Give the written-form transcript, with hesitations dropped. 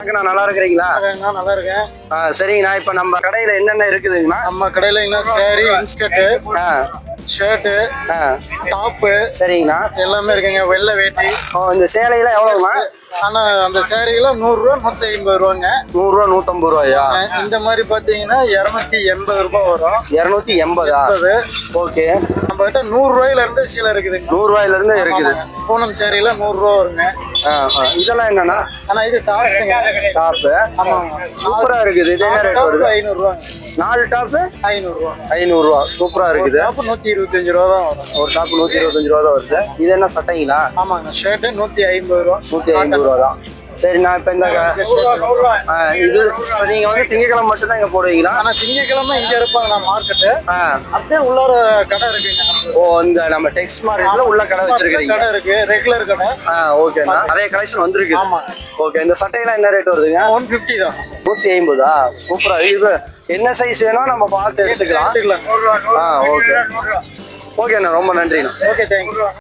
நான் நல்லா இருக்கிறீங்களா? நான் நல்லா இருக்கேன். சரிங்கண்ணா, இப்ப நம்ம கடையில என்னென்ன இருக்குதுங்கண்ணா? நம்ம கடையில என்ன சாரி, இன்ஸ்கர்ட், ஷர்ட், டாப்பு, சரிங்கண்ணா, எல்லாமே இருக்குங்க. வெள்ளை வேட்டி. இந்த சேலையெல்லாம் எவ்வளவுண்ணா? ஆனா அந்த சாரிலாம் 100 ரூபா, 150 ரூபாங்க. 100 ரூபா, 150 ரூபாயா? இந்த மாதிரி பாத்தீங்கன்னா 280 ரூபாய் வரும். 280. ஓகே. நம்ம கிட்ட 100 ரூபாயில இருந்து சீலை இருக்குதுங்க. 100 ரூபாயில இருந்து இருக்குது. பூனம் சாரில 100 ரூபா வருங்க. இதெல்லாம் என்னன்னா? ஆனா இது டாப்புங்க. டாப். ஆமாங்க. சூப்பரா இருக்குது. இது என்ன ரேட் வருது? 500 ரூபாங்க. 4 டாப் 500 ரூபா. 500 ரூபா. சூப்பரா இருக்குது. டாப் 125 ரூபா தான் வரும். ஒரு டாப் 125 ரூபா தான் வருது. இது என்ன சட்டைங்களா? ஆமாங்க. ஷர்ட் 150 ரூபா. 150 ரூபா தான். சரிண்ணா, இப்ப இந்த இது நீங்க வந்து திங்கக்கிழமை மட்டும் தான் இங்க போடுவீங்களா? ஆனா திங்கக்கிழமை இங்க இருப்பாங்க மார்க்கெட்டு. அப்படியே உள்ளார கடை இருக்குங்க. ஓ, இந்த நம்ம டெக்ஸ்ட் மார்க்கெட்ல உள்ள கடை வச்சிருக்கீங்க? கடை இருக்கு, ரெகுலர் கடை. ஓகேண்ணா, நிறைய கலெக்ஷன் வந்திருக்கு. ஆமா. ஓகே, இந்த சட்டையெல்லாம் என்ன ரேட் வருதுங்க? 150 தான். 150. சூப்பரா. இது என்ன சைஸ் வேணும் நம்ம பார்த்து எடுத்துக்கலாம். எடுத்துக்கலாம். ஓகே. ஓகேண்ணா, ரொம்ப நன்றிண்ணா. Okay, thank you.